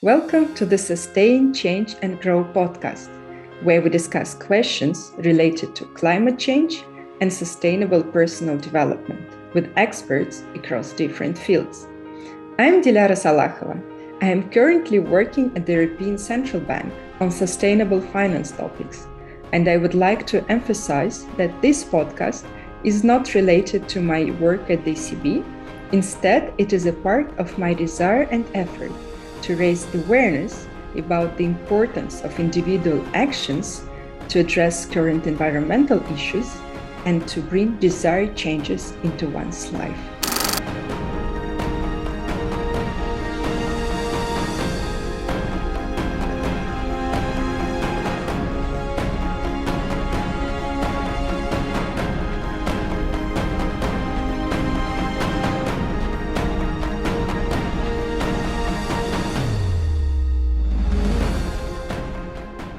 Welcome to the Sustain, Change and Grow podcast, where we discuss questions related to climate change and sustainable personal development with experts across different fields. I'm Dilara Salahova. I am currently working at the European Central Bank on sustainable finance topics, and I would like to emphasize that this podcast is not related to my work at the ECB. Instead, it is a part of my desire and effort to raise awareness about the importance of individual actions to address current environmental issues and to bring desired changes into one's life.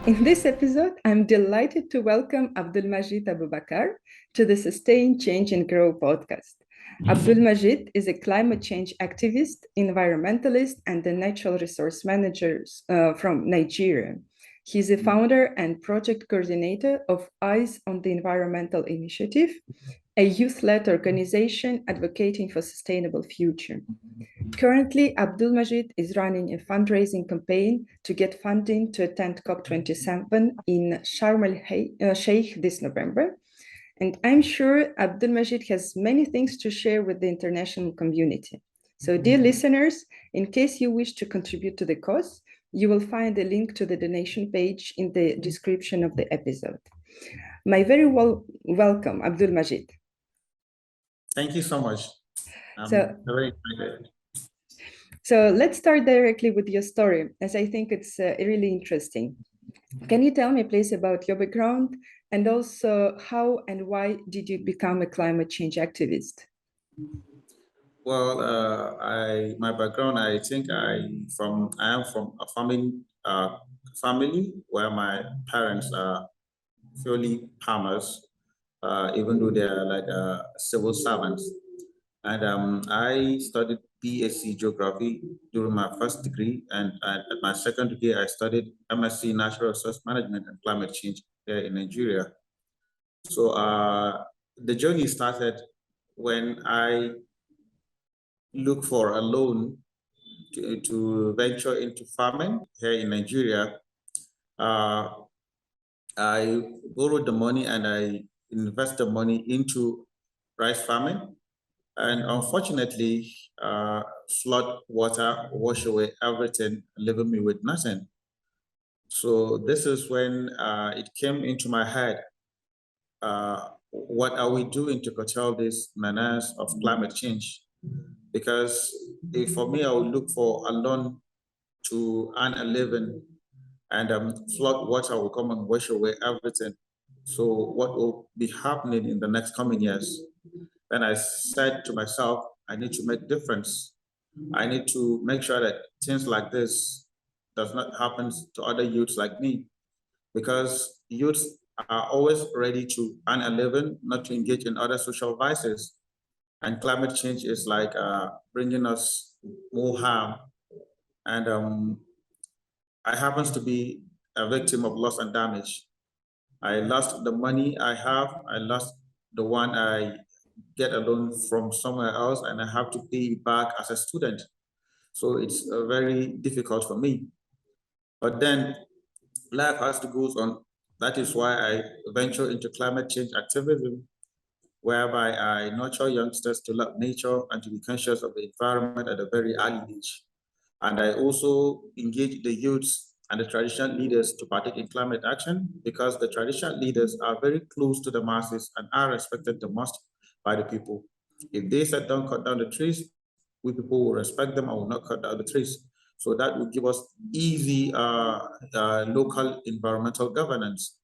In this episode, I'm delighted to welcome Abdulmajid Abubakar to the Sustain, Change and Grow podcast. Abdulmajid is a climate change activist, environmentalist, and a natural resource manager from Nigeria. He's a founder and project coordinator of Eyes on the Environmental Initiative, a youth-led organization advocating for a sustainable future. Currently, Abdulmajid is running a fundraising campaign to get funding to attend COP27 in Sharm el-Sheikh this November. And I'm sure Abdulmajid has many things to share with the international community. So, dear listeners, in case you wish to contribute to the cause, you will find a link to the donation page in the description of the episode. My very welcome, Abdulmajid. Thank you so much. I'm very excited. So let's start directly with your story, as I think it's really interesting. Can you tell me, please, about your background and also how and why did you become a climate change activist? Well, my background, I think I am from a family where my parents are purely farmers, even though they are like civil servants. And I studied BSc Geography during my first degree, and at my second degree, I studied MSc Natural Resource Management and Climate Change here in Nigeria. So the journey started when I looked for a loan to venture into farming here in Nigeria. I borrowed the money and I invested the money into rice farming. And unfortunately, flood water washed away everything, leaving me with nothing. So this is when it came into my head, what are we doing to curtail this menace of climate change? Because for me, I would look for a loan to earn a living, and flood water will come and wash away everything. So what will be happening in the next coming years? Then I said to myself, I need to make difference. I need to make sure that things like this does not happen to other youths like me, because youths are always ready to earn a living, not to engage in other social vices. And climate change is like bringing us more harm. And I happen to be a victim of loss and damage. I lost the money I have. I lost the one I get a loan from somewhere else, and I have to pay back as a student. So it's very difficult for me. But then life has to go on. That is why I venture into climate change activism, whereby I nurture youngsters to love nature and to be conscious of the environment at a very early age. And I also engage the youths and the traditional leaders to partake in climate action, because the traditional leaders are very close to the masses and are respected the most by the people. If they said don't cut down the trees, we people will respect them and will not cut down the trees. So that will give us easy local environmental governance.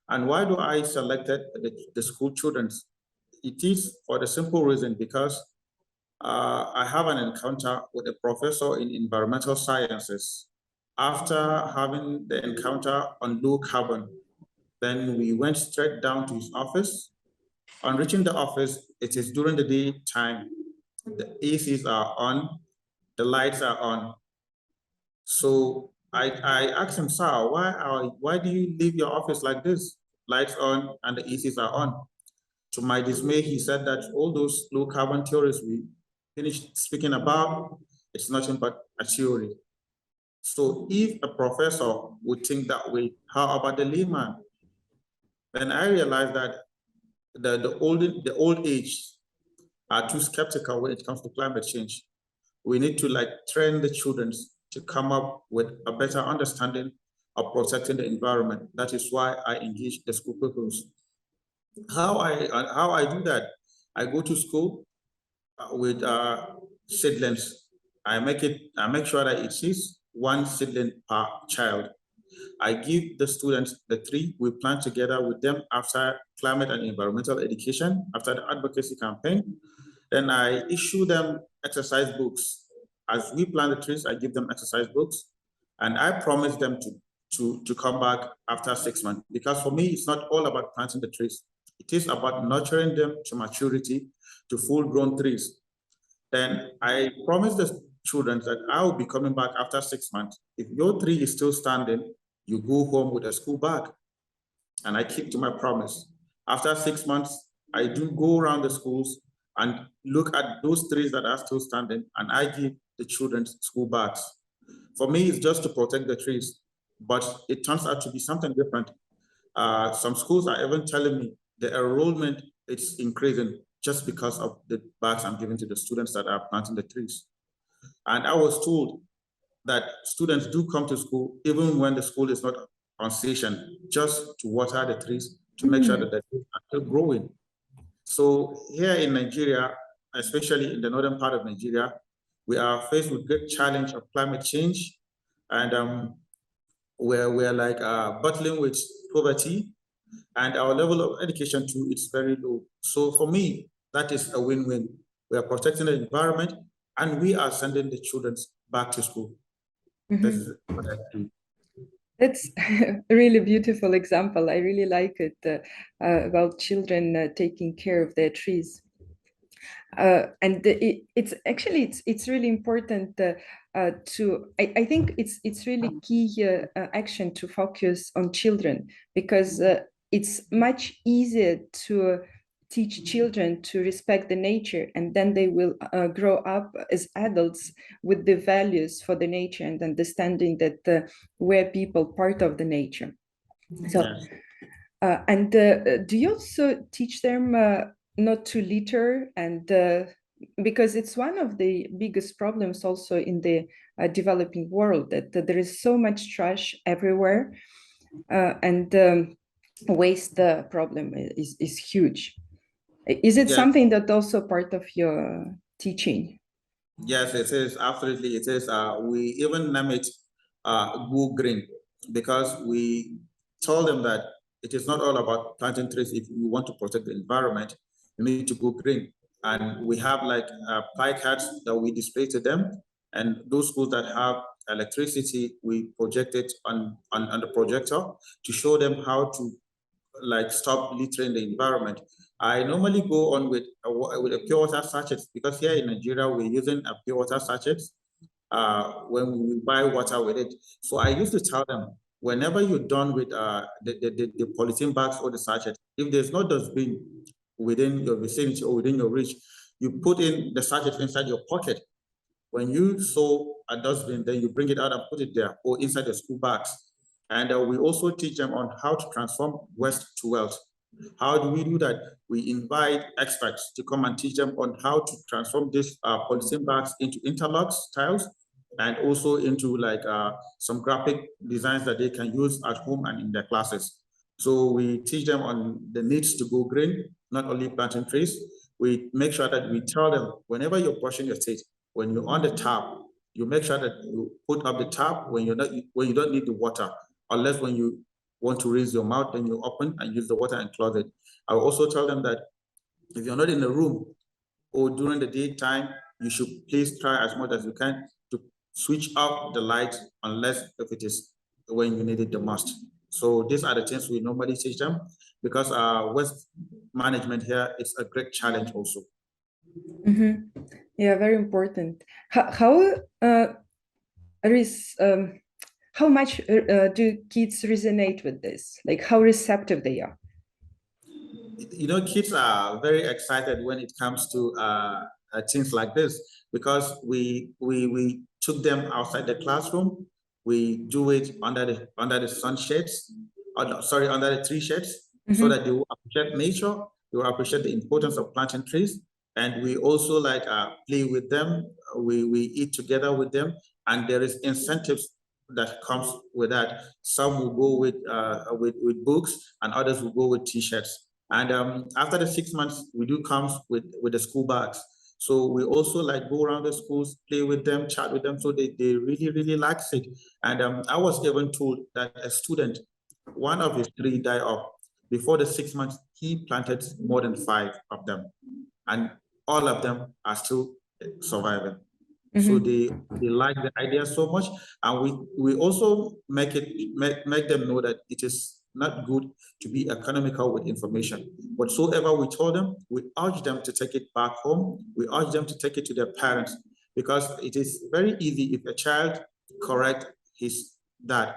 And why do I selected the school children? It is for the simple reason because I have an encounter with a professor in environmental sciences. After having the encounter on low carbon, then we went straight down to his office. On reaching the office, it is during the daytime. The ACs are on, the lights are on. So I asked him, sir, why do you leave your office like this? Lights on and the ACs are on. To my dismay, he said that all those low carbon theories we finished speaking about, it's nothing but a theory. So if a professor would think that way, how about the layman? Then I realized that the old age are too skeptical when it comes to climate change. We need to train the children to come up with a better understanding of protecting the environment. That is why I engage the school pupils. How I do that? I go to school with seedlings. I make sure that it is one seedling per child. I give the students the tree. We plant together with them after climate and environmental education, after the advocacy campaign. Then I issue them exercise books. As we plant the trees, I give them exercise books, and I promise them to come back after 6 months. Because for me, it's not all about planting the trees. It is about nurturing them to maturity, to full-grown trees. Then I promise the children that I will be coming back after 6 months. If your tree is still standing, you go home with a school bag. And I keep to my promise. After 6 months, I do go around the schools and look at those trees that are still standing, and I give the children school bags. For me, it's just to protect the trees, but it turns out to be something different. Some schools are even telling me the enrollment is increasing just because of the bags I'm giving to the students that are planting the trees. And I was told that students do come to school even when the school is not on station, just to water the trees, to make sure that the trees are still growing. So here in Nigeria, especially in the northern part of Nigeria, we are faced with great challenge of climate change, and we're battling with poverty, and our level of education too is very low. So for me, that is a win-win. We are protecting the environment, and we are sending the children back to school. This is what I do. That's a really beautiful example. I really like it about children taking care of their trees. And it's really important to I think it's really key action to focus on children, because it's much easier to teach children to respect the nature, and then they will grow up as adults with the values for the nature and understanding that we're people part of the nature. So and do you also teach them not to litter, and because it's one of the biggest problems also in the developing world, that there is so much trash everywhere, and waste problem is huge. Is it something that also part of your teaching? Yes, it is, absolutely. It is. We even name it Go Green, because we told them that it is not all about planting trees. If you want to protect the environment, you need to go green. And we have pie cards that we display to them. And those schools that have electricity, we project it on the projector to show them how to stop littering the environment. I normally go on with a pure water sachet, because here in Nigeria, we're using a pure water sachet when we buy water with it. So I used to tell them, whenever you're done with the polythene bags or the sachet, if there's no dustbin within your vicinity or within your reach, you put in the sachet inside your pocket. When you saw a dustbin, then you bring it out and put it there, or inside the school bags. And we also teach them on how to transform waste to wealth. How do we do that? We invite experts to come and teach them on how to transform these polythene bags into interlocks, tiles, and also into some graphic designs that they can use at home and in their classes. So we teach them on the needs to go green, not only planting trees. We make sure that we tell them, whenever you're brushing your teeth, when you're on the tap, you make sure that you put up the tap when you don't need the water, unless when you want to rinse your mouth, then you open and use the water and close it. I will also tell them that if you're not in the room or during the daytime, you should please try as much as you can to switch off the light, unless if it is when you need it the most. So these are the things we normally teach them, because waste management here is a great challenge also. Yeah, very important. How how much do kids resonate with this? Like how receptive they are? Kids are very excited when it comes to things like this because we took them outside the classroom. We do it under the sun shades, sorry, under the tree shades, so that they will appreciate nature. They will appreciate the importance of planting trees, and we also like play with them. We eat together with them, and there is incentives that comes with that. Some will go with books, and others will go with T-shirts. And after the 6 months, we do come with the school bags. So we also like go around the schools, play with them, chat with them. So they really, really like it. And I was even told that a student, one of his three died off. Before the 6 months, he planted more than 5 of them. And all of them are still surviving. So they like the idea so much. And we also make them know that it is not good to be economical with information. Whatsoever we told them, we urge them to take it back home. We urge them to take it to their parents because it is very easy if a child correct his dad,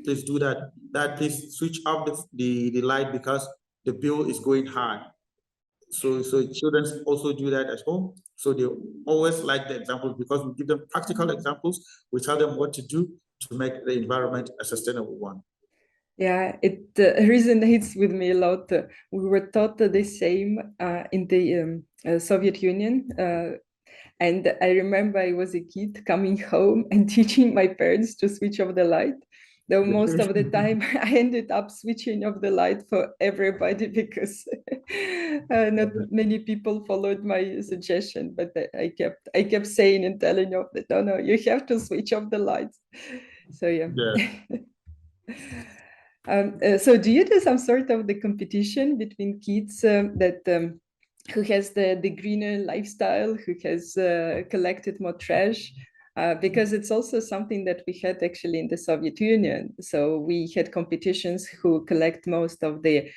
please do that. Dad, please switch off the light because the bill is going high. So children also do that at home. So they always like the examples because we give them practical examples. We tell them what to do to make the environment a sustainable one. Yeah, it resonates with me a lot. We were taught the same in the Soviet Union. And I remember I was a kid coming home and teaching my parents to switch off the light. Though most of the time I ended up switching off the light for everybody because not many people followed my suggestion. But I kept saying and telling them that no, you have to switch off the lights. So yeah. So do you do some sort of the competition between kids who has the greener lifestyle, who has collected more trash? Because it's also something that we had actually in the Soviet Union. So we had competitions who collect most of the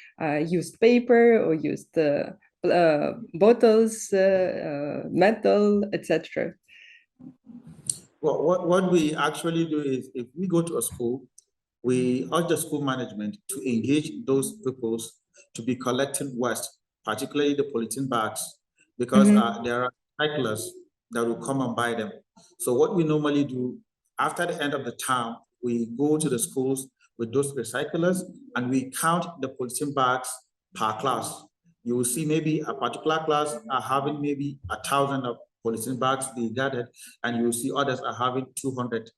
used paper or used bottles, metal, etc. Well, what we actually do is if we go to a school, we urge the school management to engage those pupils to be collecting waste, particularly the polythene bags, because there are cyclists that will come and buy them. So what we normally do after the end of the term, we go to the schools with those recyclers and we count the polythene bags per class. You will see maybe a particular class are having maybe 1,000 of polythene bags they gathered, and you will see others are having 200.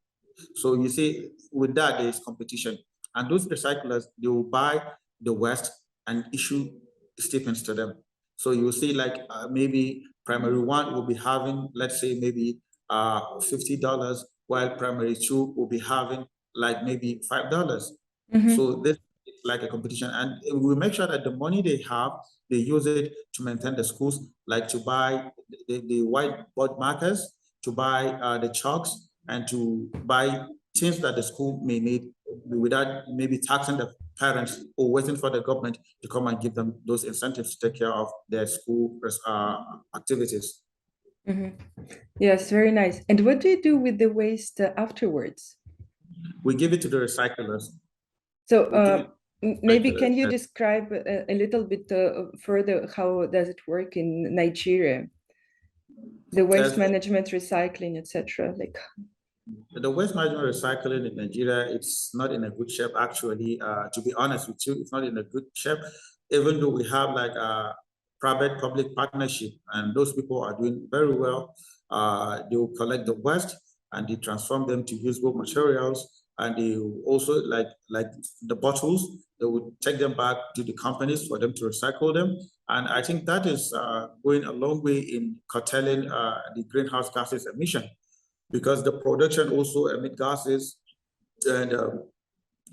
So you see, with that, there is competition. And those recyclers, they will buy the waste and issue statements to them. So you will see like maybe primary one will be having, let's say maybe $50, while primary two will be having like maybe $5. So this is like a competition. And we make sure that the money they have, they use it to maintain the schools, like to buy the whiteboard markers, to buy the chalks, and to buy things that the school may need without maybe taxing the parents or waiting for the government to come and give them those incentives to take care of their school activities. Yes, very nice. And what do you do with the waste afterwards? We give it to the recyclers. So maybe can you describe a little bit further how does it work in Nigeria? The waste management, recycling, etc. Like the waste management recycling in Nigeria, it's not in a good shape actually. To be honest with you, it's not in a good shape. Even though we have like a private-public partnership, and those people are doing very well. They will collect the waste and they transform them to usable materials, and they will also like the bottles. They will take them back to the companies for them to recycle them. And I think that is going a long way in curtailing the greenhouse gases emission, because the production also emit gases, and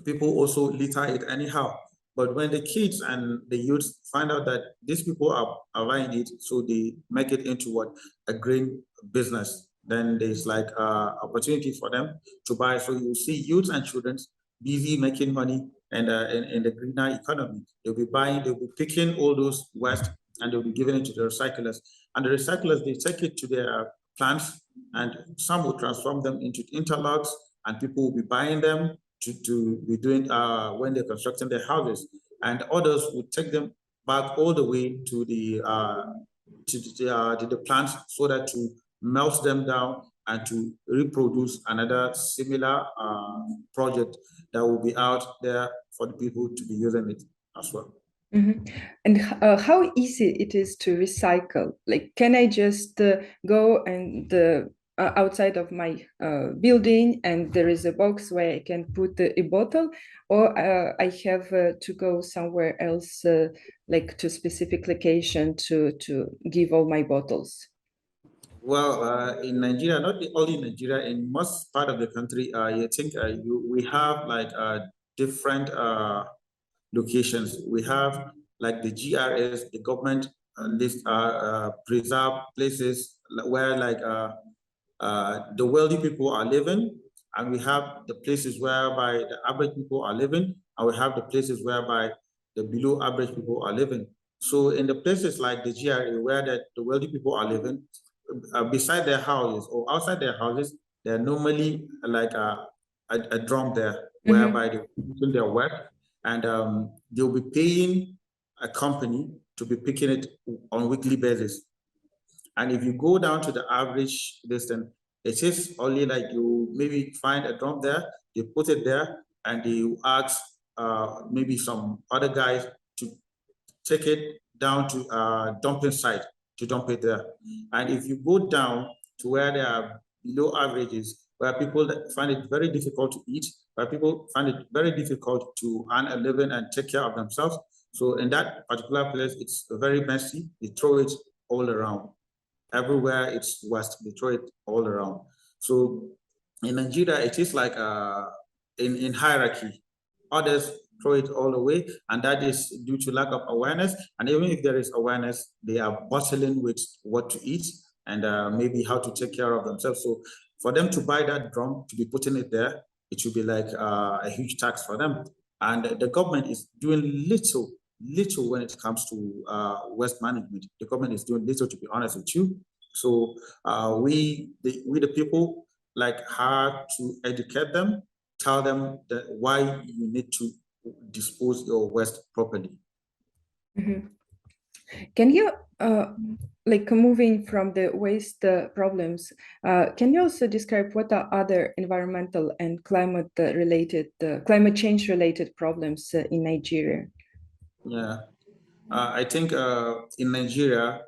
people also litter it anyhow. But when the kids and the youths find out that these people are buying it, so they make it into what? A green business, then there's like opportunity for them to buy. So you see youths and children busy making money, and in the greener economy. They'll be buying, they'll be picking all those waste, and they'll be giving it to the recyclers. And the recyclers, they take it to their plants, and some will transform them into interlocks, and people will be buying them to be doing when they're constructing their houses. And others would take them back all the way to the plants so that to melt them down and to reproduce another similar project that will be out there for the people to be using it as well. Mm-hmm. And how easy it is to recycle? Like, can I just go and outside of my building, and there is a box where I can put a bottle, or I have to go somewhere else, like to specific location to give all my bottles? Well, in Nigeria, not only in Nigeria, in most part of the country, I think we have like different locations. We have like the GRS, the government list preserve places where like the wealthy people are living, and we have the places whereby the average people are living, and we have the places whereby the below average people are living. So in the places like the GRA where the wealthy people are living, beside their houses or outside their houses, there are normally like a drum there whereby they're doing their work, and they'll be paying a company to be picking it on weekly basis. And if you go down to the average distance, it is only like you maybe find a drum there, they put it there, and they ask maybe some other guys to take it down to dumping site to dump it there. And if you go down to where there are below averages, where people find it very difficult to eat, where people find it very difficult to earn a living and take care of themselves. So in that particular place, it's very messy. They throw it all around. Everywhere it's waste, they throw it all around. So in Nigeria, it is like in hierarchy. Others throw it all away, and that is due to lack of awareness. And even if there is awareness, they are battling with what to eat and maybe how to take care of themselves. So for them to buy that drum, to be putting it there, it should be like a huge tax for them. And the government is doing little when it comes to waste management. The government is doing little, to be honest with you. So we the people like have to educate them, tell them that why you need to dispose your waste properly. Mm-hmm. Can you, like moving from the waste problems, can you also describe what are other environmental and climate change related problems in Nigeria? Yeah, I think in Nigeria,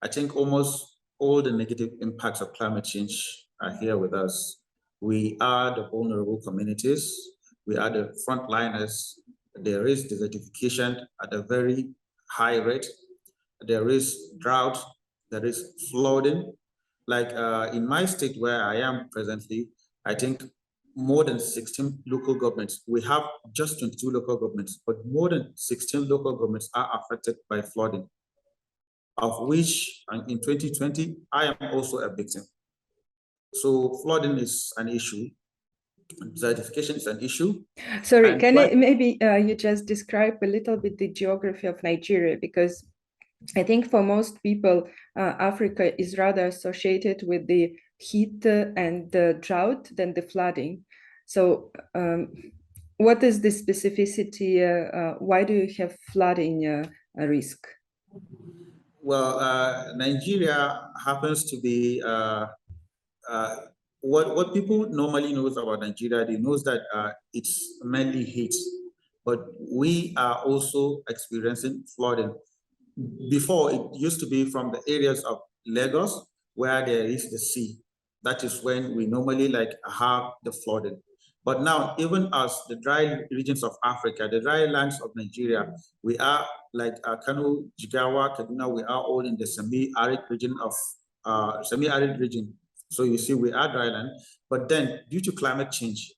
I think almost all the negative impacts of climate change are here with us. We are the vulnerable communities. We are the frontliners. There is desertification at a very high rate. There is drought. There is flooding. Like in my state where I am presently, I think more than 16 local governments. We have just 22 local governments, but more than 16 local governments are affected by flooding, of which in 2020, I am also a victim. So flooding is an issue. Desertification is an issue. Sorry, maybe you just describe a little bit the geography of Nigeria, because I think for most people, Africa is rather associated with the heat and the drought than the flooding. So what is the specificity? Why do you have flooding risk? Well, Nigeria happens to be what people normally knows about Nigeria. They knows that it's mainly heat, but we are also experiencing flooding. Before, it used to be from the areas of Lagos where there is the sea. That is when we normally like have the flooding. But now, even as the dry regions of Africa, the dry lands of Nigeria, we are like Kano, Jigawa, Kaduna, we are all in the semi-arid region of semi-arid region. So you see, we are dry land. But then, due to climate change,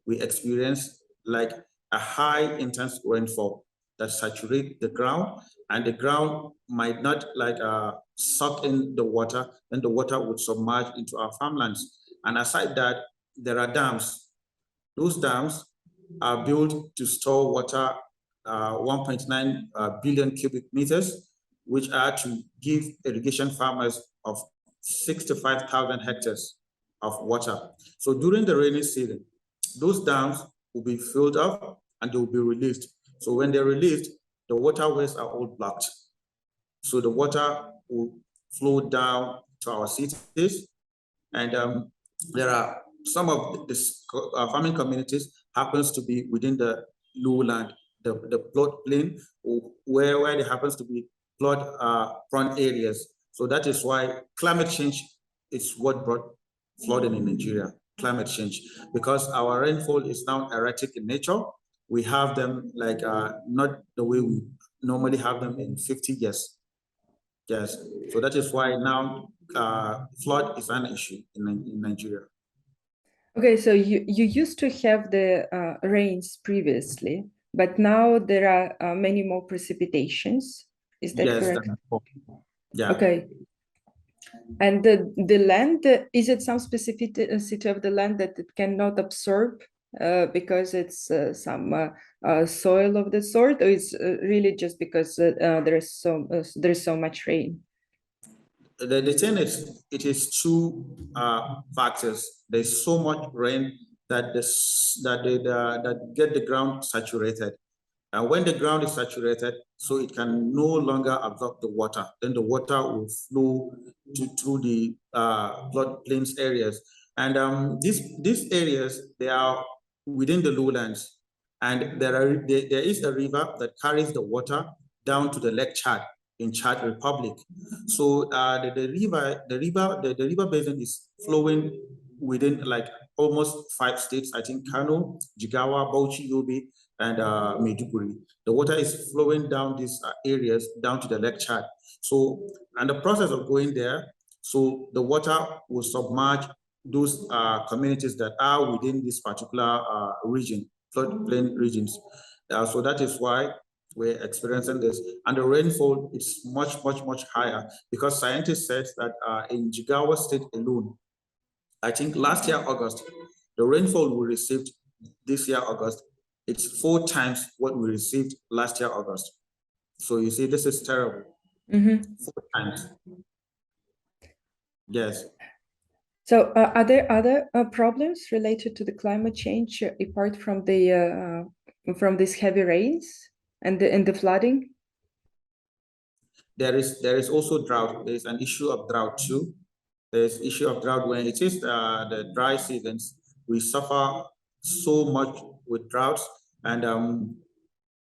we experience like a high intense rainfall that saturate the ground, and the ground might not like suck in the water, then the water would submerge into our farmlands. And aside that, there are dams. Those dams are built to store water, 1.9 billion cubic meters, which are to give irrigation farmers of 65,000 hectares of water. So during the rainy season, those dams will be filled up and they will be released. So when they're released, the waterways are all blocked. So the water will flow down to our cities. And there are some of this farming communities happens to be within the lowland, the floodplain, where there happens to be flood prone areas. So that is why climate change is what brought flooding in Nigeria, climate change, because our rainfall is now erratic in nature. We have them like not the way we normally have them in 50 years. Yes, so that is why now flood is an issue in Nigeria. Okay, so you used to have the rains previously, but now there are many more precipitations. Is that correct? Yeah. Okay. And the land, is it some specificity of the land that it cannot absorb because it's some soil of the sort, or it's really just because there is so much rain? The thing is, it is two factors. There's so much rain that that get the ground saturated. And when the ground is saturated, so it can no longer absorb the water, then the water will flow through the floodplains areas. And these areas, they are within the lowlands. And there is a river that carries the water down to the Lake Chad in Chad Republic. So the river basin is flowing within like almost 5 states, I think Kano, Jigawa, Bauchi, Yobe, and Maiduguri. The water is flowing down these areas down to the Lake Chad. So, and the process of going there, so the water will submerge those communities that are within this particular region, floodplain regions. So that is why we're experiencing this. And the rainfall is much higher, because scientists said that in Jigawa state alone, I think last year, August, the rainfall we received this year, August, it's 4 times what we received last year, August. So you see, this is terrible. 4 times. Yes. So are there other problems related to the climate change apart from from these heavy rains and the flooding? There is also drought. There is an issue of drought too. There's issue of drought when it is the dry seasons. We suffer so much with droughts, and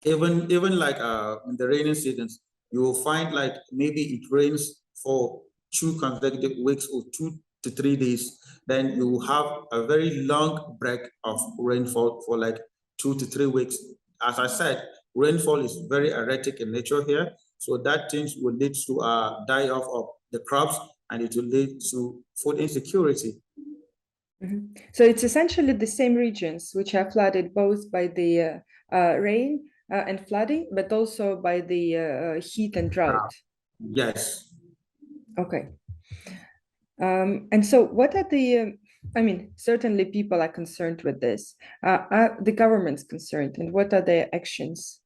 even like in the rainy seasons, you will find like maybe it rains for 2 consecutive weeks or 2 to 3 days. Then you will have a very long break of rainfall for like 2 to 3 weeks. As I said, rainfall is very erratic in nature here. So that things will lead to a die off of the crops, and it will lead to food insecurity. So it's essentially the same regions which are flooded both by the rain and flooding, but also by the heat and drought. Yes. Okay. And so what are the, I mean, certainly people are concerned with this. Are the governments concerned, and what are their actions?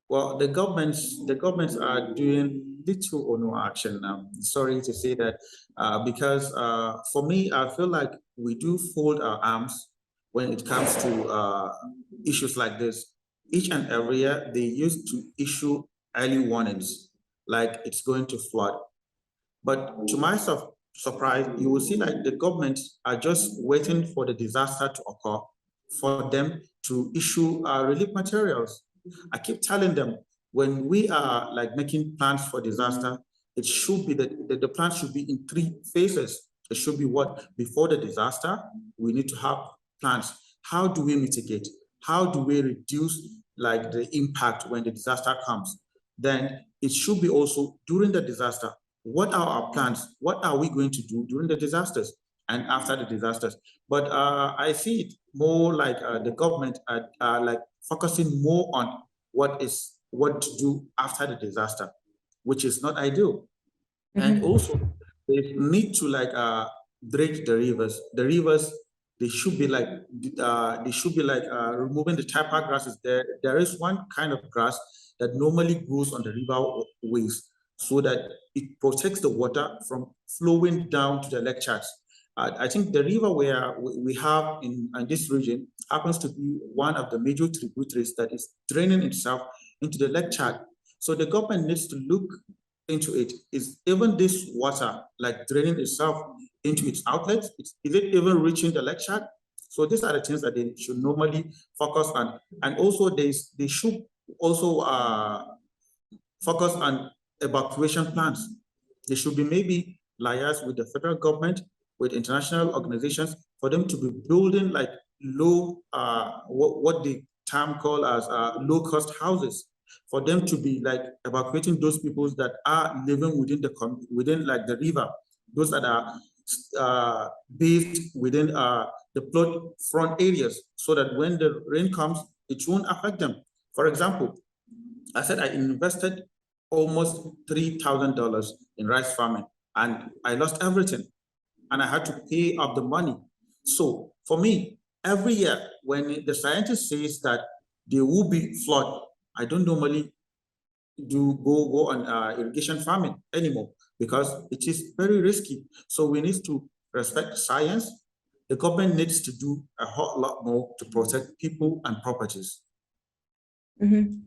Well, the governments are doing little or no action now. Sorry to say that, because for me, I feel like we do fold our arms when it comes to issues like this. Each and every year, they used to issue early warnings, like it's going to flood. But to my surprise, you will see like the governments are just waiting for the disaster to occur for them to issue relief materials. I keep telling them, when we are like making plans for disaster, it should be that the plan should be in 3 phases. It should be what? Before the disaster, we need to have plans. How do we mitigate? How do we reduce like the impact when the disaster comes? Then it should be also during the disaster. What are our plans? What are we going to do during the disasters and after the disasters? But I see it more like the government are like focusing more on what to do after the disaster, which is not ideal. And also, they need to like dredge the rivers. The rivers, they should be like removing the tapa grasses. There is one kind of grass that normally grows on the river ways. so that it protects the water from flowing down to the lake charts. I think the river where we have in this region happens to be one of the major tributaries that is draining itself into the lake chart. So the government needs to look into it. Is even this water like draining itself into its outlets? Is it even reaching the lake chart? So these are the things that they should normally focus on. And also they should also focus on evacuation plans. They should be maybe liars with the federal government, with international organizations, for them to be building like low, what the term call as low-cost houses, for them to be like evacuating those people that are living within like the river, those that are based within the flood front areas, so that when the rain comes, it won't affect them. For example, I said I invested almost $3,000 in rice farming, and I lost everything, and I had to pay up the money. So for me, every year when the scientist says that there will be flood, I don't normally go on irrigation farming anymore, because it is very risky. So we need to respect science. The government needs to do a whole lot more to protect people and properties. Mm-hmm.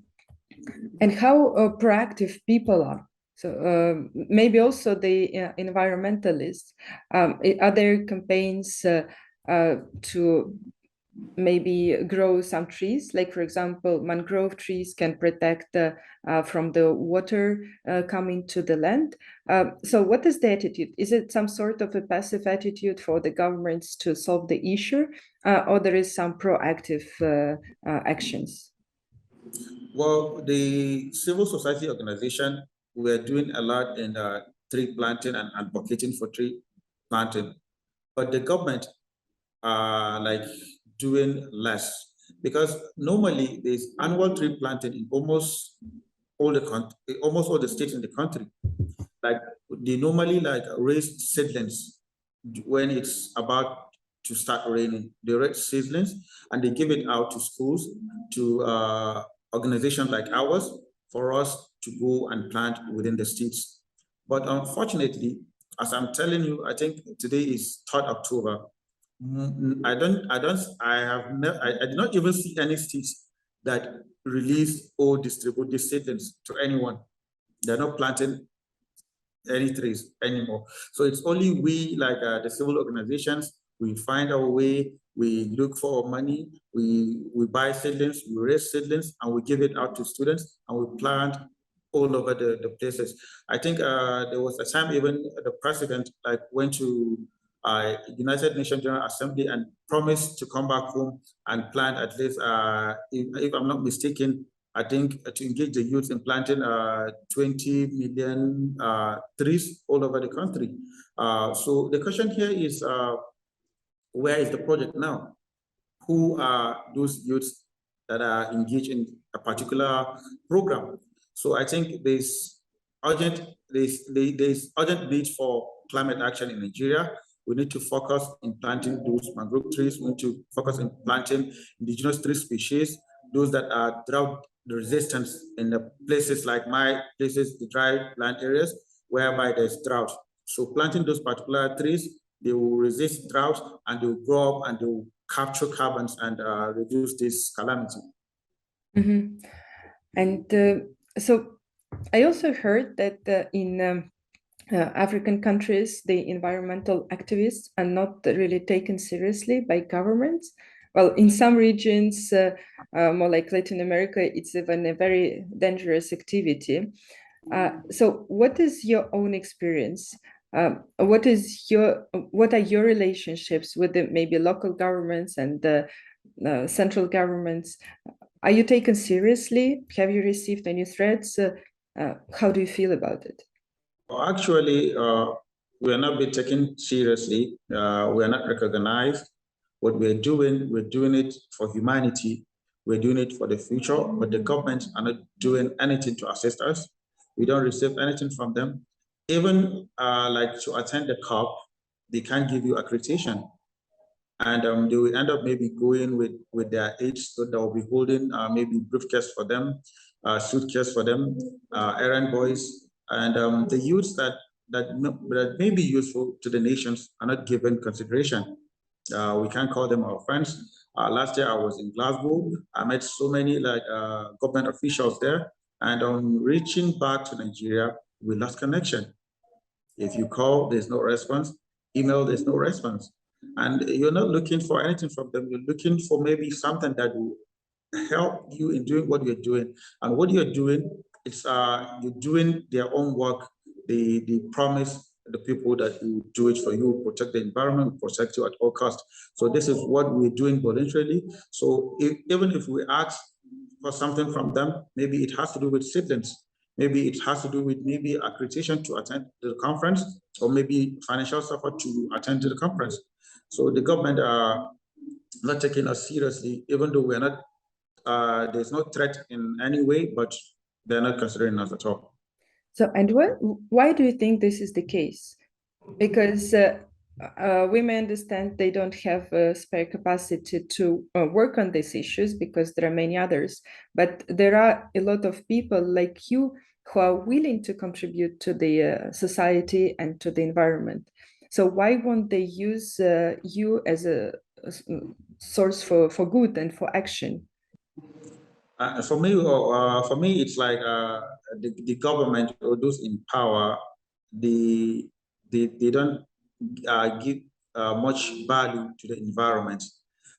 And how proactive people are. So maybe also the environmentalists. Are there campaigns to maybe grow some trees? Like, for example, mangrove trees can protect from the water coming to the land. So what is the attitude? Is it some sort of a passive attitude for the governments to solve the issue, or there is some proactive actions? Well, the civil society organization, we're doing a lot in tree planting and advocating for tree planting, but the government are like doing less, because normally there's annual tree planting in almost all the states in the country. Like they normally like raise seedlings when it's about to start raining. They raise seedlings and they give it out to schools, to organizations like ours, for us to go and plant within the states. But unfortunately, as I'm telling you, I think today is 3rd October. I did not even see any states that release or distribute these seedlings to anyone. They're not planting any trees anymore. So it's only we, like the civil organizations, we find our way, we look for money, we buy seedlings, we raise seedlings, and we give it out to students, and we plant all over the places. I think there was a time even the president like went to United Nations General Assembly and promised to come back home and plant at least, if I'm not mistaken, I think to engage the youth in planting 20 million trees all over the country. So the question here is, where is the project now? Who are those youths that are engaged in a particular program? So I think there's urgent need for climate action in Nigeria. We need to focus in planting those mangrove trees. We need to focus in planting indigenous tree species, those that are drought resistance in the places like my places, the dry land areas, whereby there's drought. So planting those particular trees, they will resist drought and they will grow up and they will capture carbons and reduce this calamity. Mm-hmm. And so I also heard that in African countries, the environmental activists are not really taken seriously by governments. Well, in some regions, more like Latin America, it's even a very dangerous activity. So what is your own experience? What are your relationships with the maybe local governments and the central governments? Are you taken seriously? Have you received any threats? How do you feel about it? Actually, we are not being taken seriously. We are not recognized. What we're doing it for humanity. We're doing it for the future, but the government are not doing anything to assist us. We don't receive anything from them. Even like to attend the COP, they can't give you accreditation. And they will end up maybe going with their aides, so they will be holding maybe briefcase for them, suitcase for them, errand boys, And the youths that may be useful to the nations are not given consideration. We can't call them our friends. Last year I was in Glasgow. I met so many government officials there. And on reaching back to Nigeria, we lost connection. If you call, there's no response. Email, there's no response. And you're not looking for anything from them. You're looking for maybe something that will help you in doing what you're doing. And what you're doing, it's you're doing their own work. They promise the people that you do it for you, protect the environment, protect you at all costs. So this is what we're doing voluntarily. So even if we ask for something from them, maybe it has to do with siblings. Maybe it has to do with maybe accreditation to attend the conference, or maybe financial support to attend to the conference. So the government are not taking us seriously, even though we're not, there's no threat in any way, but they're not considering us at all. So, and why do you think this is the case? Because we may understand they don't have spare capacity to work on these issues because there are many others, but there are a lot of people like you who are willing to contribute to the society and to the environment. So why won't they use you as a source for good and for action? For me, it's like the government or those in power, they don't give much value to the environment.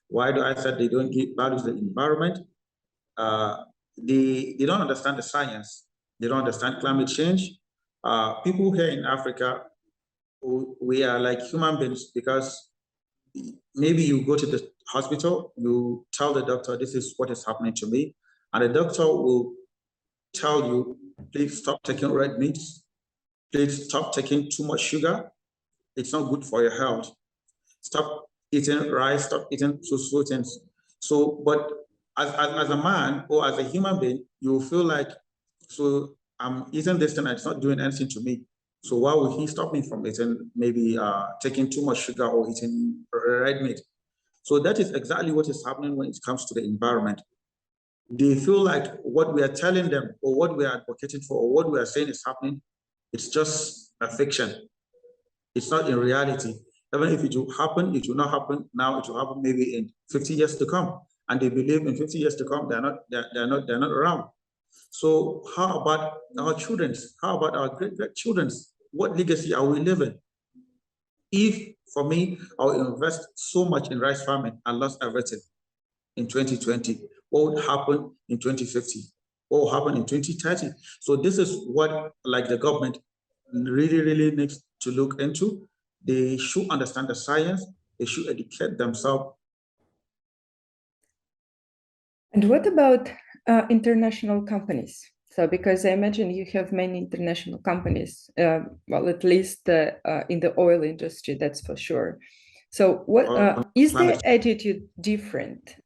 Why do I say they don't give value to the environment? They don't understand the science. They don't understand climate change. People here in Africa, we are like human beings, because maybe you go to the hospital, you tell the doctor, this is what is happening to me. And the doctor will tell you, please stop taking red meats. Please stop taking too much sugar. It's not good for your health. Stop eating rice, stop eating sweet things. So, but as a man or as a human being, you feel like, so I'm eating this thing and it's not doing anything to me. So why would he stop me from eating, maybe taking too much sugar or eating red meat? So that is exactly what is happening when it comes to the environment. They feel like what we are telling them or what we are advocating for or what we are saying is happening, it's just a fiction. It's not in reality. Even if it will happen, it will not happen now. It will happen maybe in 50 years to come. And they believe in 50 years to come, they're not around. So how about our children? How about our great-grandchildren? What legacy are we leaving? If, for me, I'll invest so much in rice farming and lost everything in 2020, what would happen in 2050? What will happen in 2030? So this is what, like, the government really needs to look into. They should understand the science. They should educate themselves. And what about international companies? So, because I imagine you have many international companies, well, at least in the oil industry, that's for sure. So, what is their attitude different?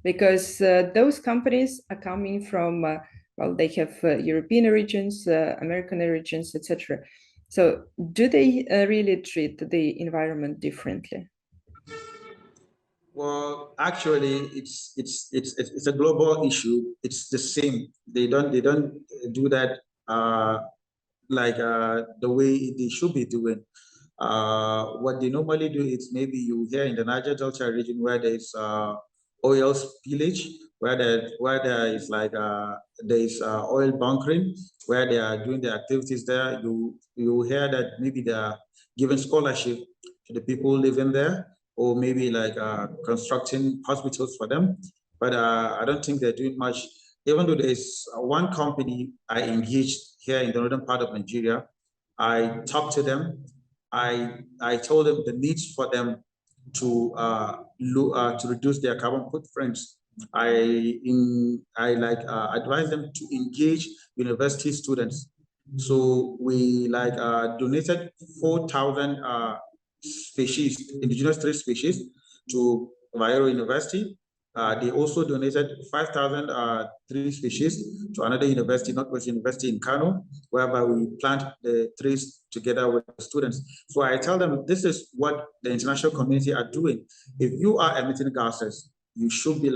Because those companies are coming from, well, they have European origins, American origins, etc. So, do they really treat the environment differently? Well, actually, it's a global issue. It's the same. They don't do that the way they should be doing. What they normally do is, maybe you hear in the Niger Delta region where there's oil spillage, where there is oil bunkering, where they are doing the activities there. You hear that maybe they are giving scholarship to the people living there, or maybe constructing hospitals for them. But I don't think they're doing much. Even though there's one company I engaged here in the northern part of Nigeria, I talked to them. I told them the needs for them to reduce their carbon footprints. I advise them to engage university students. So we donated 4,000 species, indigenous tree species, to Bayero University. They also donated 5,000 tree species to another university, Northwest University in Kano, whereby we plant the trees together with the students. So I tell them, this is what the international community are doing. If you are emitting gases, you should be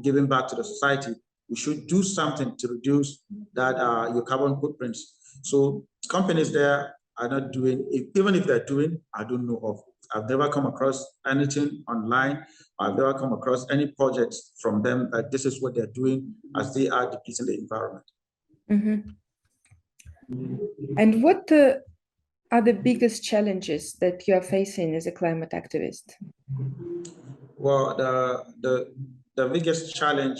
giving back to the society. You should do something to reduce that your carbon footprints. So companies there are not doing, even if they're doing, I don't know of. I've never come across anything online. I've never come across any projects from them that this is what they're doing as they are depleting the environment. Mm-hmm. And what are the biggest challenges that you are facing as a climate activist? Well, the biggest challenge,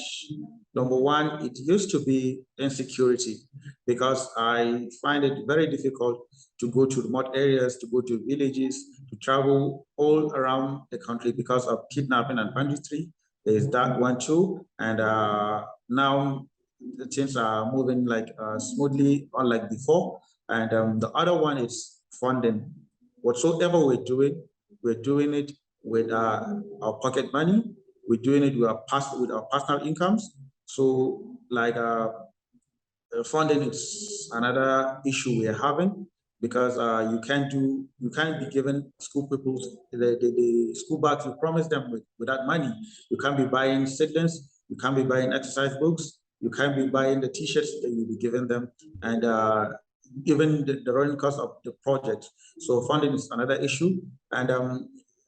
number one, it used to be insecurity, because I find it very difficult to go to remote areas, to go to villages, to travel all around the country because of kidnapping and banditry. There's that one too. And now the things are moving like smoothly, unlike before. And the other one is funding. Whatsoever we're doing it with our pocket money. We're doing it with our personal incomes. So, like funding is another issue we are having, because you can't be given school pupils the school bags you promise them with that money. You can't be buying seedlings. You can't be buying exercise books. You can't be buying the T-shirts that you'll be giving them, and even the running cost of the project. So funding is another issue, and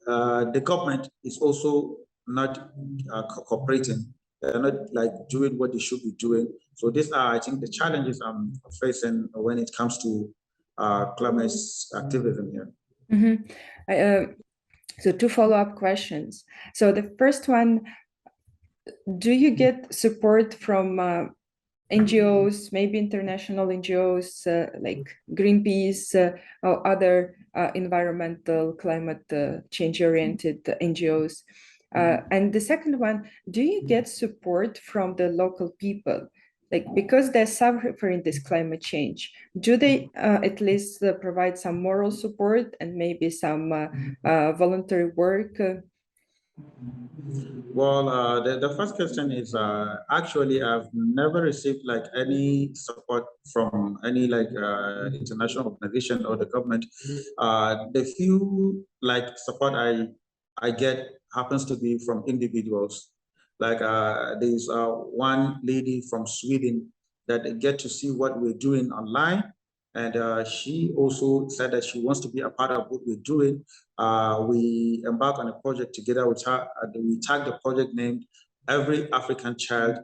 the government is also not cooperating. They're not like doing what they should be doing. So these are, I think, the challenges I'm facing when it comes to climate activism here. Mm-hmm. So two follow-up questions. So the first one, do you get support from NGOs, maybe international NGOs like Greenpeace or other environmental climate change-oriented NGOs? And the second one, do you get support from the local people? Like, because they're suffering this climate change, do they at least provide some moral support and maybe some voluntary work? Well, the first question is actually I've never received like any support from any like international organization or the government. The few like support I get happens to be from individuals. Like there's one lady from Sweden that get to see what we're doing online, and she also said that she wants to be a part of what we're doing. We embarked on a project together with her. We tagged the project named "Every African Child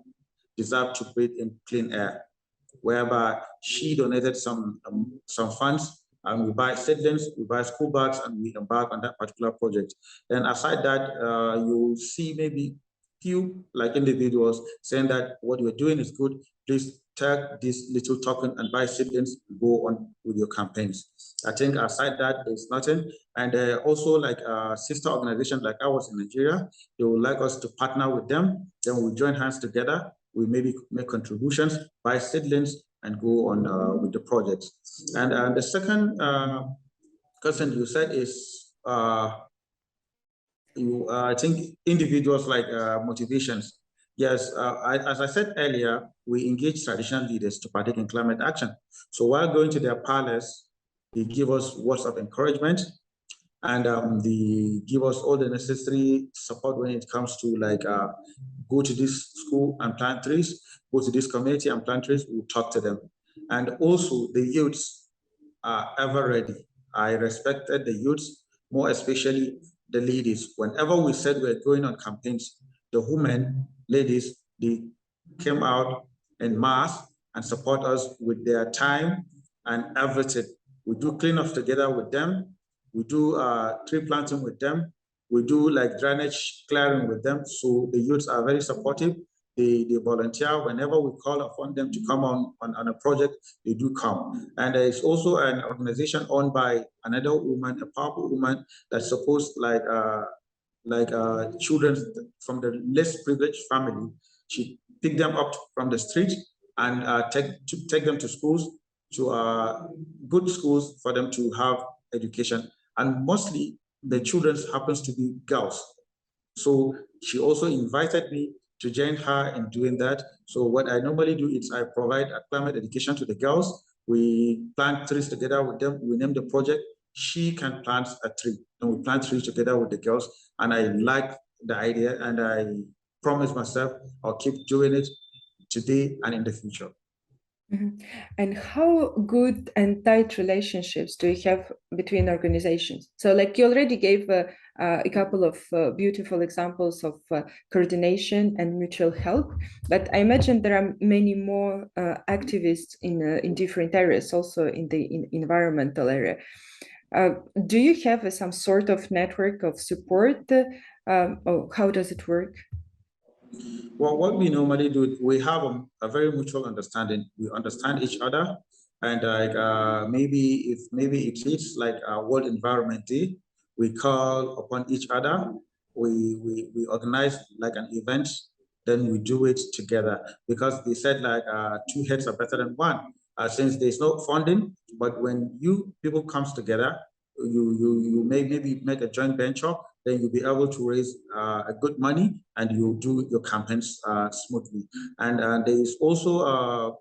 Deserves to Breathe in Clean Air," whereby she donated some funds, and we buy seedlings, we buy school bags, and we embark on that particular project. And aside that, you'll see maybe few like individuals saying that what you're doing is good. Please take this little token and buy seedlings, go on with your campaigns. I think aside that, there's nothing. And also like a sister organization like ours in Nigeria, they would like us to partner with them. Then we join hands together. We maybe make contributions, buy seedlings, and go on with the projects. And the second question you said is, I think individuals like motivations. Yes, as I said earlier, we engage traditional leaders to partake in climate action. So while going to their palace, they give us words of encouragement, and they give us all the necessary support when it comes to like go to this school and plant trees, go to this community and plant trees. We'll talk to them, and also the youths are ever ready. I respected the youths, more especially the ladies. Whenever we said we're going on campaigns, the women, ladies, they came out en masse and support us with their time and everything. We do cleanups together with them. We do tree planting with them. We do like drainage clearing with them. So the youths are very supportive. They volunteer whenever we call upon them to come on a project, they do come. And there is also an organization owned by another woman, a powerful woman that supports children from the less privileged family. She picked them up from the street and take them to schools, to good schools for them to have education. And mostly the children happens to be girls. So she also invited me to join her in doing that. So what I normally do is I provide a climate education to the girls. We plant trees together with them. We name the project. She can plant a tree, and we plant trees together with the girls. And I like the idea, and I promise myself I'll keep doing it today and in the future. Mhm. And how good and tight relationships do you have between organizations? So, like you already gave a couple of beautiful examples of coordination and mutual help, but I imagine there are many more activists in different areas, also in the environmental area. Uh, do you have some sort of network of support? Or how does it work? Well, what we normally do, we have a very mutual understanding. We understand each other, and like maybe it is like World Environment Day, we call upon each other. We organize like an event, then we do it together because they said like two heads are better than one. Since there's no funding, but when you people comes together, you maybe make a joint venture, then you'll be able to raise a good money and you do your campaigns smoothly. And there is also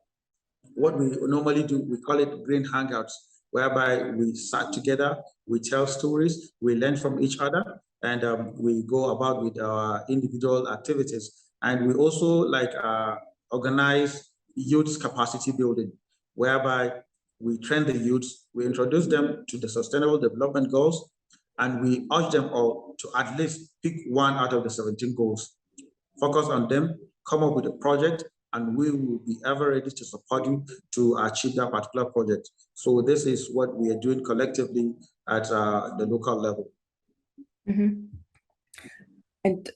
what we normally do, we call it green hangouts, whereby we sat together, we tell stories, we learn from each other, and we go about with our individual activities. And we also like organize youth capacity building, whereby we train the youths, we introduce them to the sustainable development goals, and we urge them all to at least pick one out of the 17 goals, focus on them, come up with a project, and we will be ever ready to support you to achieve that particular project. So this is what we are doing collectively at the local level. Mm-hmm. And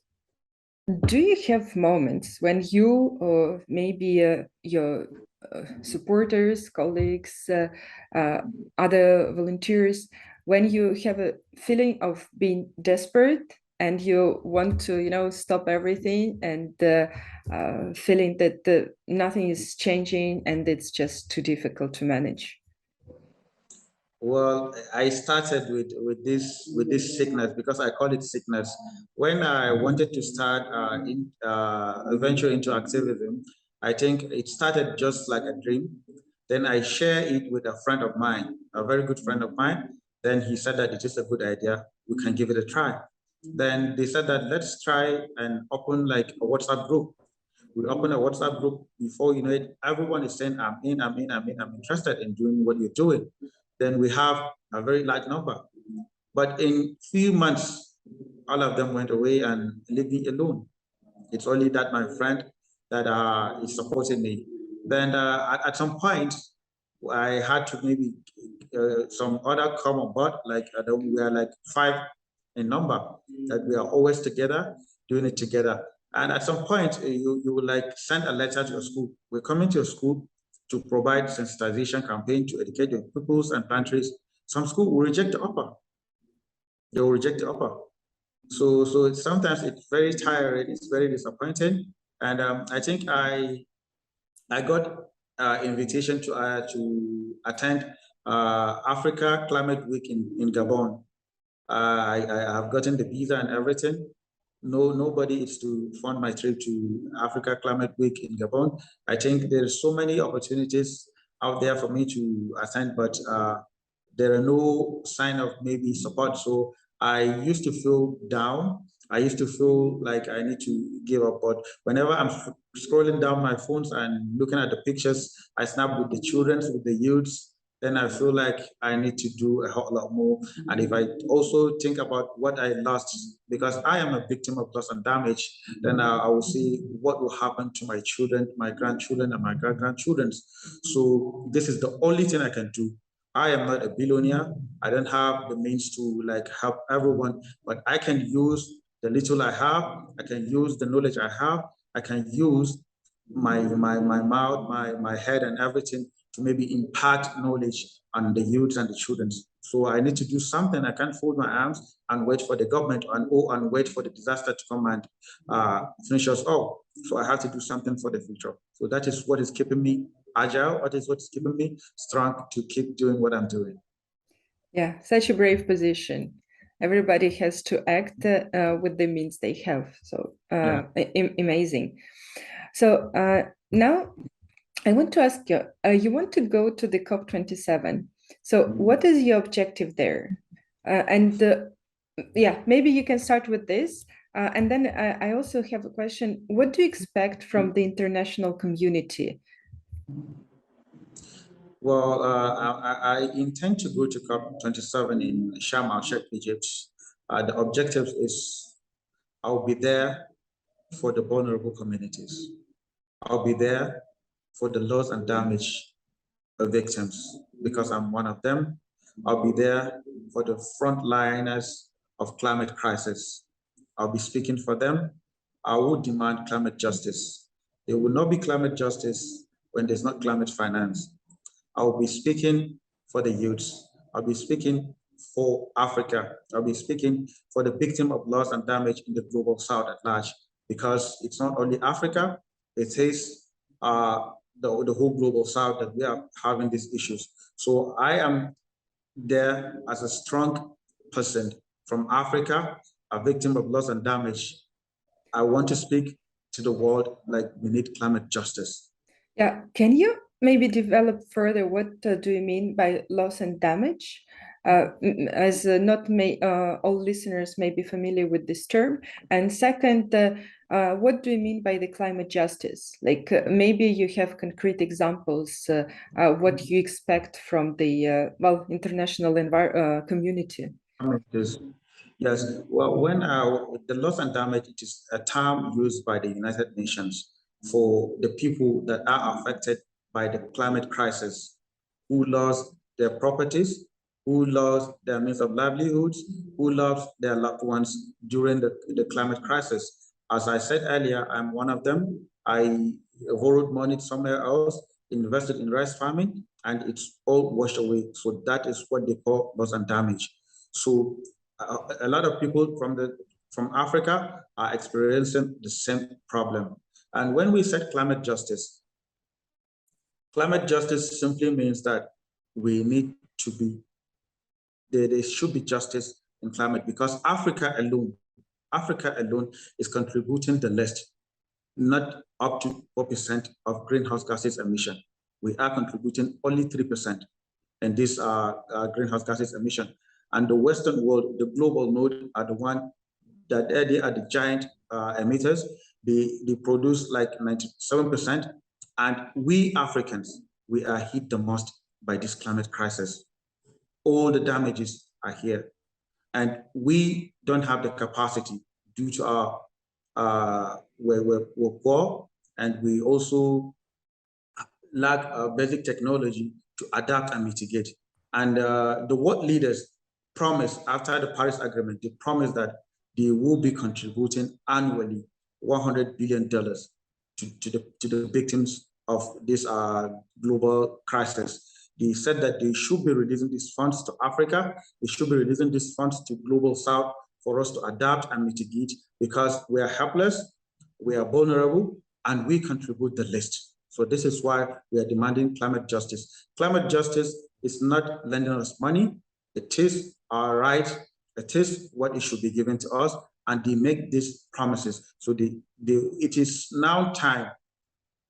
do you have moments when you or maybe your supporters, colleagues, other volunteers, when you have a feeling of being desperate and you want to, stop everything and feeling that nothing is changing and it's just too difficult to manage? Well, I started with this sickness because I call it sickness. When I wanted to start venture into activism, I think it started just like a dream. Then I share it with a friend of mine, a very good friend of mine. Then he said that it is a good idea. We can give it a try. Then they said that let's try and open like a WhatsApp group. We open a WhatsApp group. Before you know it, everyone is saying, I'm in, I'm in, I'm in, I'm interested in doing what you're doing. Then we have a very large number. But in few months, all of them went away and leave me alone. It's only that my friend that is supporting me. Then at some point, I had to maybe some other come on board, like we are like 5 in number, that we are always together, doing it together. And at some point, you will like send a letter to your school. We're coming to your school to provide sensitization campaign to educate your pupils and pantries. Some school will reject the offer. They will reject the offer. So sometimes it's very tiring. It's very disappointing. And I think I got invitation to attend Africa Climate Week in Gabon. I have gotten the visa and everything. Nobody is to fund my trip to Africa Climate Week in Gabon. I think there's so many opportunities out there for me to attend, but there are no sign of maybe support. So I used to feel down. I used to feel like I need to give up. But whenever I'm scrolling down my phones and looking at the pictures I snap with the children, with the youths, then I feel like I need to do a whole lot more. And if I also think about what I lost, because I am a victim of loss and damage, then I will see what will happen to my children, my grandchildren, and my great-grandchildren. So this is the only thing I can do. I am not a billionaire. I don't have the means to like help everyone, but I can use the little I have. I can use the knowledge I have. I can use my mouth, my head, and everything to maybe impart knowledge on the youth and the children. So I need to do something. I can't fold my arms and wait for the government and wait for the disaster to come and finish us all. So I have to do something for the future. So that is what is keeping me agile. What is keeping me strong to keep doing what I'm doing. Yeah, such a brave position. Everybody has to act with the means they have. So Yeah. amazing. So now I want to ask you, you want to go to the COP27. So what is your objective there? And yeah, maybe you can start with this. And then I also have a question. What do you expect from the international community? Well, I intend to go to COP27 in Sharm el-Sheikh, Egypt. The objective is I'll be there for the vulnerable communities. I'll be there for the loss and damage victims because I'm one of them. I'll be there for the frontliners of climate crisis. I'll be speaking for them. I will demand climate justice. There will not be climate justice when there's not climate finance. I'll be speaking for the youths. I'll be speaking for Africa. I'll be speaking for the victim of loss and damage in the global south at large, because it's not only Africa, it is the whole global south that we are having these issues. So I am there as a strong person from Africa, a victim of loss and damage. I want to speak to the world like we need climate justice. Yeah, can you maybe develop further what do you mean by loss and damage? As not all listeners may be familiar with this term. And second, what do you mean by the climate justice? Like maybe you have concrete examples, what you expect from the international community. Yes, well, when the loss and damage, it is a term used by the United Nations for the people that are affected by the climate crisis, who lost their properties, who lost their means of livelihoods, who lost their loved ones during the climate crisis. As I said earlier, I'm one of them. I borrowed money somewhere else, invested in rice farming, and it's all washed away. So that is what they call loss and damage. So a lot of people from Africa are experiencing the same problem. And when we said climate justice simply means that we need to be, there should be justice in climate, because Africa alone is contributing the least, not up to 4% of greenhouse gases emission. We are contributing only 3% in this greenhouse gases emission. And the Western world, the global node, are the one that they are the giant emitters. They produce like 97%. And we Africans, we are hit the most by this climate crisis. All the damages are here. And we don't have the capacity due to our, we're poor, and we also lack basic technology to adapt and mitigate. And the world leaders promised after the Paris Agreement, they promised that they will be contributing annually $100 billion to the victims of this global crisis. They said that they should be releasing these funds to Africa. They should be releasing these funds to global south for us to adapt and mitigate, because we are helpless, we are vulnerable, and we contribute the least. So this is why we are demanding climate justice. Climate justice is not lending us money. It is our right. It is what it should be given to us. And they make these promises. So it is now time.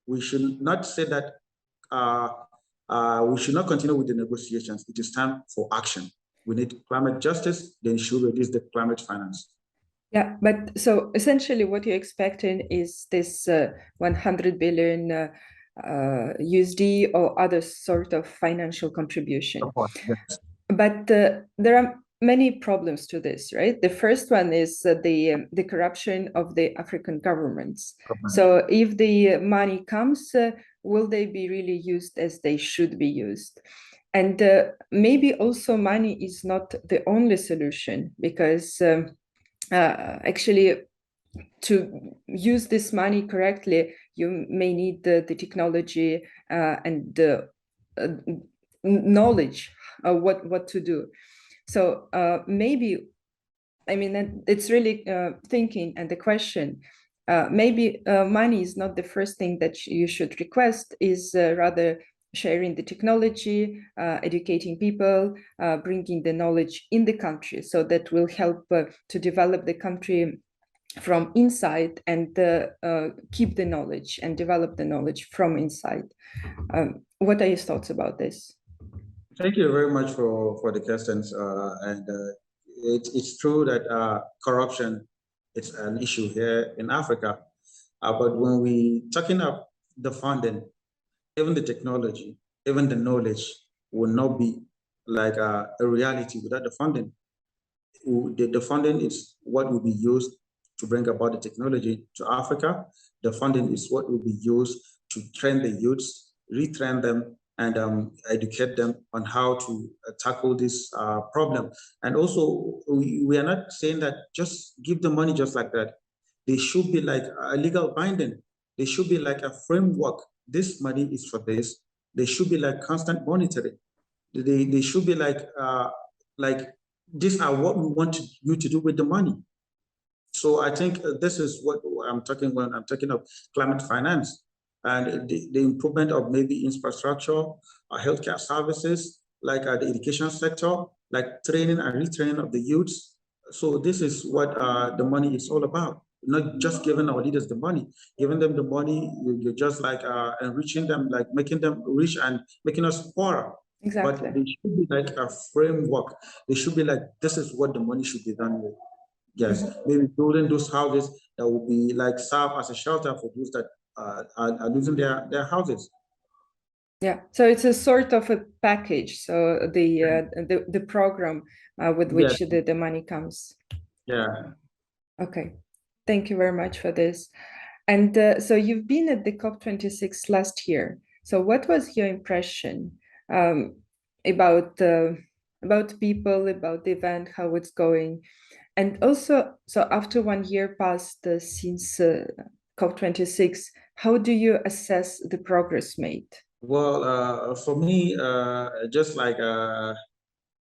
We should not say that we should not continue with the negotiations. It is time for action. We need climate justice, then should reduce the climate finance. Yeah, but so essentially what you're expecting is this 100 billion USD or other sort of financial contribution. Of course, yes. But there are many problems to this, right? The first one is the corruption of the African governments. So if the money comes, will they be really used as they should be used? And maybe also money is not the only solution, because actually, to use this money correctly, you may need the technology and the knowledge of what to do. So maybe, I mean, it's really thinking and the question, maybe money is not the first thing that you should request, is rather sharing the technology, educating people, bringing the knowledge in the country, so that will help to develop the country from inside, and keep the knowledge and develop the knowledge from inside. What are your thoughts about this? Thank you very much for the questions. It's true that corruption is an issue here in Africa. But when we talking about the funding, even the technology, even the knowledge will not be like a reality without the funding. The funding is what will be used to bring about the technology to Africa. The funding is what will be used to train the youths, retrain them, and educate them on how to tackle this problem. And also, we are not saying that just give the money just like that. They should be like a legal binding. They should be like a framework. This money is for this. They should be like constant monitoring. They should be like these are what we want you to do with the money. So I think this is what I'm talking when I'm talking of climate finance and the improvement of maybe infrastructure, healthcare services, like the education sector, like training and retraining of the youths. So this is what the money is all about. Not just giving our leaders the money, giving them the money, you're just like enriching them, like making them rich and making us poorer. Exactly. But they should be like a framework. They should be like, this is what the money should be done with. Yes, maybe building those houses that will be like serve as a shelter for those that are losing their houses. Yeah, so it's a sort of a package. So the program with which the money comes. Yeah. Okay, thank you very much for this. And so you've been at the COP26 last year. So what was your impression about people, about the event, how it's going? And also, so after 1 year passed since COP26, how do you assess the progress made? Well, for me, just like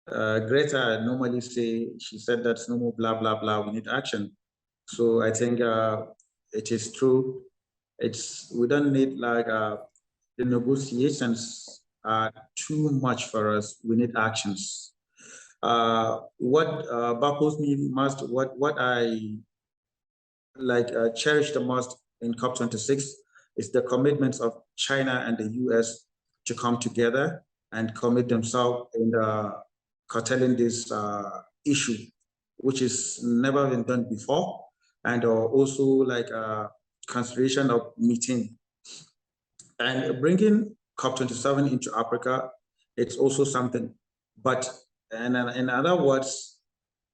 Greta normally say, she said that's no more blah, blah, blah, we need action. So I think it is true. We don't need like the negotiations are too much for us. We need actions. What baffles me most, what I like cherish the most in COP26 is the commitments of China and the US to come together and commit themselves in curtailing this issue, which is never been done before, and also like consideration of meeting. And bringing COP27 into Africa, it's also something, but in other words,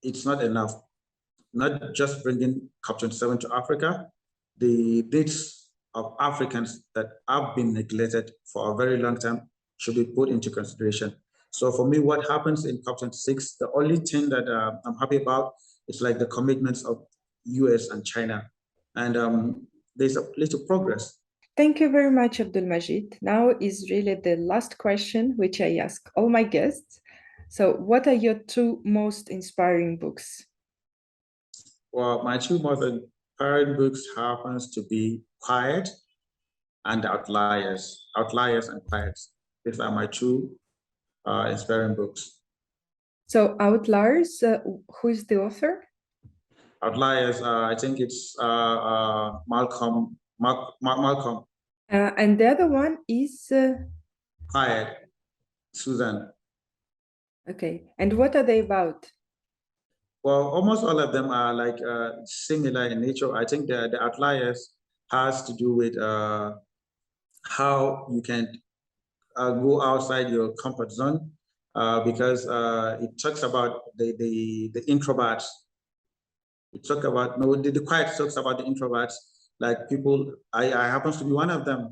it's not enough. Not just bringing COP27 to Africa, the needs of Africans that have been neglected for a very long time should be put into consideration. So for me, what happens in COP26, the only thing that I'm happy about is like the commitments of US and China. And there's a little progress. Thank you very much, Abdulmajid. Now is really the last question, which I ask all my guests. So what are your two most inspiring books? Well, my two most inspiring books happens to be Quiet and Outliers. Outliers and Quiet. These are my two inspiring books. So Outliers, who is the author? Outliers, I think it's Malcolm. Malcolm. And the other one is? Quiet, Susan. Okay, and what are they about? Well, almost all of them are like similar in nature. I think the Outliers has to do with how you can go outside your comfort zone because it talks about the introverts. It talks about the Quiet talks about the introverts, like people. I happens to be one of them.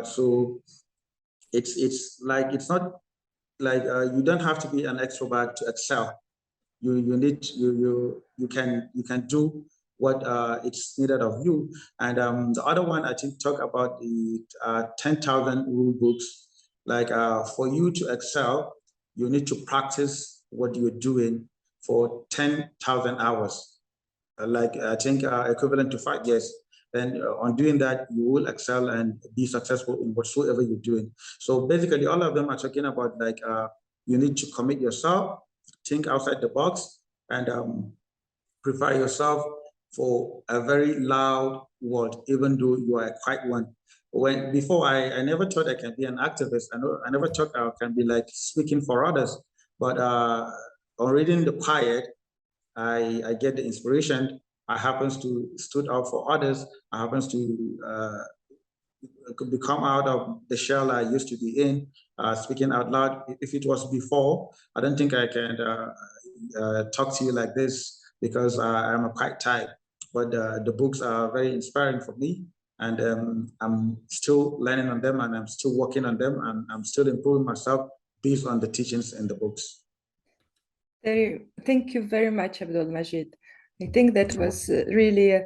So it's like it's not like you don't have to be an extrovert to excel. You can do what it's needed of you. And the other one I think talk about the 10,000 rule books. Like for you to excel, you need to practice what you're doing for 10,000 hours. Like I think equivalent to 5 years. Then on doing that, you will excel and be successful in whatsoever you're doing. So basically, all of them are talking about like you need to commit yourself, think outside the box, and prepare yourself for a very loud world, even though you are a quiet one. Before I never thought I can be an activist. I never thought I can be like speaking for others. But on reading The Quiet, I get the inspiration. I happens to stood up for others. I happens to could come out of the shell I used to be in, speaking out loud. If it was before, I don't think I can talk to you like this because I'm quite tired. But the books are very inspiring for me, and I'm still learning on them, and I'm still working on them, and I'm still improving myself based on the teachings in the books. Thank you very much, Abdulmajid. I think that was really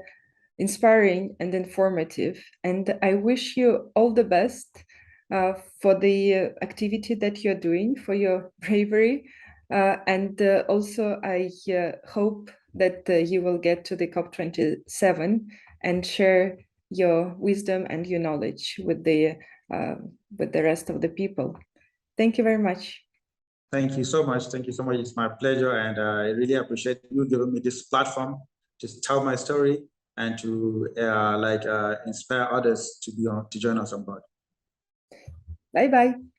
inspiring and informative, and I wish you all the best for the activity that you're doing, for your bravery, and also I hope that you will get to the COP27 and share your wisdom and your knowledge with the rest of the people. Thank you very much. Thank you so much. Thank you so much. It's my pleasure, and I really appreciate you giving me this platform to tell my story and to inspire others to join us on board. Bye bye.